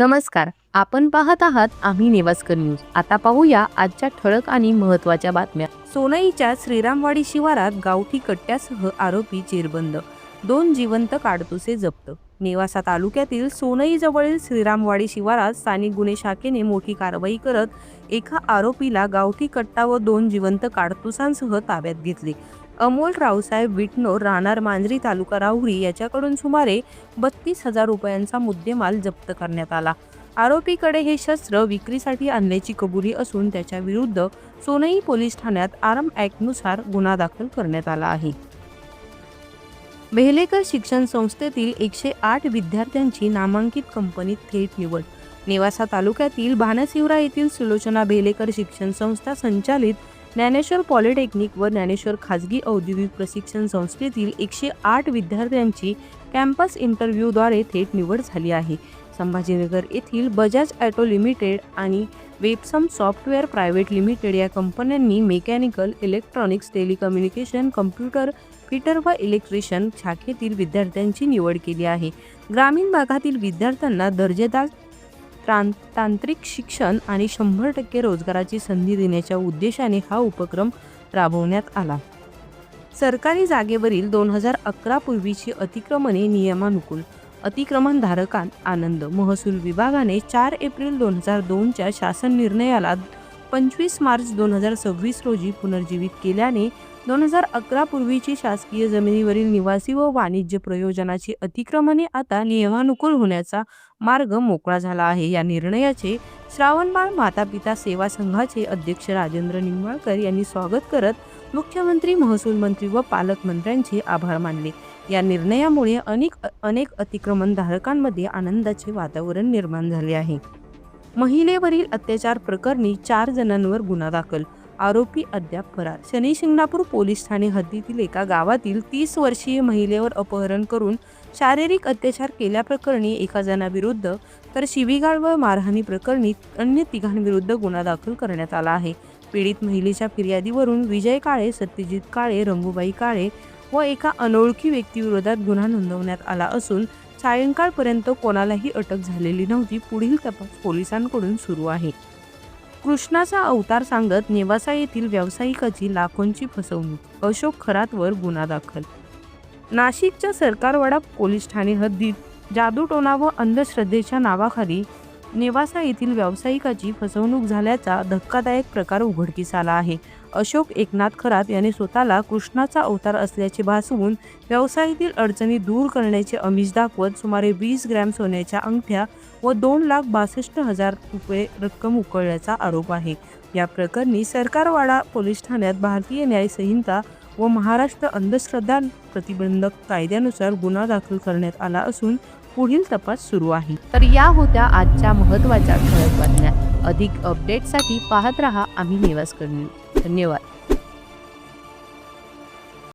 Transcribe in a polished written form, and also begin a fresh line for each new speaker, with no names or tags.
नमस्कार, आपण पाहत आहात आम्ही नेवास्कर न्यूज। आता पाहूया आजच्या ठळक आणि महत्त्वाच्या बातम्या। सोनईच्या श्रीरामवाडी शिवारात गावठी कट्ट्यासह आरोपी जेरबंद, 2 जिवंत काडतुसे जप्त। नेवासा तालुक्यातील सोनई जवळील श्रीरामवाडी शिवारात स्थानिक गुन्हे शाखेने मोठी कारवाई करत एका आरोपीला गावठी कट्टा व 2 जिवंत काडतुसांसह ताब्यात घेतले। अमोल रावसाहेब विटणोर, राहणार मांजरी, तालुका राहुरी याच्याकडून सुमारे 32,000 रुपयांचा मुद्देमाल जप्त करण्यात आला। आरोपीकडे हे शस्त्र विक्रीसाठी आणल्याची कबुली असून त्याच्या विरुद्ध सोनई पोलीस ठाण्यात आर्म ॲक्टनुसार गुन्हा दाखल करण्यात आला आहे। बेहलेकर शिक्षण संस्थेतील 108 विद्यार्थ्यांची नामांकित कंपनीत थेट निवड। नेवासा तालुक्यातील भानशिवरा येथील सुलोचना बेहलेकर शिक्षण संस्था संचालित ज्ञानेश्वर पॉलिटेक्निक व ज्ञानेश्वर खाजगी औद्योगिक प्रशिक्षण संस्थेतील 108 विद्यार्थ्यांची कॅम्पस इंटरव्ह्यूद्वारे थेट निवड झाली आहे। संभाजीनगर येथील बजाज ऑटो लिमिटेड आणि वेबसम सॉफ्टवेअर प्रायव्हेट लिमिटेड या कंपन्यांनी mechanical, electronics, telecommunication, computer fitter व इलेक्ट्रिशियन शाखेतील विद्यार्थ्यांची निवड केली आहे। ग्रामीण भागातील विद्यार्थ्यांना दर्जेदार तांत्रिक शिक्षण आणि 100% रोजगाराची संधी देण्याच्या उद्देशाने हा उपक्रम राबवण्यात आला। सरकारी जागेवरील 2011 पूर्वीची अतिक्रमणे नियमानुकूल, अतिक्रमणधारकांना आनंद। महसूल विभागाने 4 एप्रिल 2002च्या शासन निर्णयाला 25 मार्च 2026 रोजी पुनर्जीवित केल्याने 2011 पूर्वीची शासकीय जमिनीवरील निवासी व वाणिज्य प्रयोजनाची अतिक्रमणे आता नियमानुकूल होण्याचा मार्ग मोकळा झाला आहे। या निर्णयाचे श्रावणबाळ मातापिता सेवा संघाचे अध्यक्ष राजेंद्र निंबाळकर यांनी स्वागत करत मुख्यमंत्री, महसूल मंत्री व पालकमंत्र्यांचे आभार मानले। या निर्णयामुळे अनेक अतिक्रमणधारकांमध्ये आनंदाचे वातावरण निर्माण झाले आहे। महिलेवरील अत्याचार प्रकरणी 4 जणांवर गुन्हा दाखल, आरोपी अद्याप फरार। शनी शिंगणापूर पोलीस ठाणे हद्दीतील एका गावातील 30 वर्षीय महिलेवर अपहरण करून शारीरिक अत्याचार केल्याप्रकरणी 1 जणाविरुद्ध तर शिवीगाळ व मारहाणी प्रकरणी अन्य 3 विरुद्ध गुन्हा दाखल करण्यात आला आहे। पीडित महिलेच्या फिर्यादीवरून विजय काळे, सत्यजित काळे, रंगूबाई काळे व एका अनोळखी व्यक्तीविरोधात गुन्हा नोंदवण्यात आला असून सायंकाळपर्यंत कोणालाही अटक झालेली नव्हती। पुढील तपास पोलिसांकडून सुरू आहे। कृष्णाचा अवतार सांगत नेवासा येथील व्यावसायिकाची लाखोंची फसवणूक, अशोक खरातवर गुन्हा दाखल। नाशिकच्या सरकारवाडा पोलीस ठाणे हद्दीत जादूटोणा व अंधश्रद्धेच्या नावाखाली नेवासा येथील व्यावसायिकाची फसवणूक झाल्याचा धक्कादायक प्रकार उघडकीस आला आहे। अशोक एकनाथ खरात याने स्वतःला कृष्णाचा अवतार असल्याचे भासवून व्यवसायातील अडचणी दूर करण्याचे आमिष दाखवत सुमारे 20 ग्रॅम सोन्याच्या अंगठ्या व 2,62,000 रुपये रक्कम उकळल्याचा आरोप आहे। या प्रकरणी सरकारवाडा पोलीस ठाण्यात भारतीय न्याय संहिता व महाराष्ट्र अंधश्रद्धा प्रतिबंधक कायद्यानुसार गुन्हा दाखल करण्यात आला असून पुढील तपास सुरू आहे। तर या होत्या आजच्या महत्त्वाच्या ठळक बातम्या। अधिक अपडेटसाठी पाहत रहा आम्ही नेवास्कर न्यूज। धन्यवाद।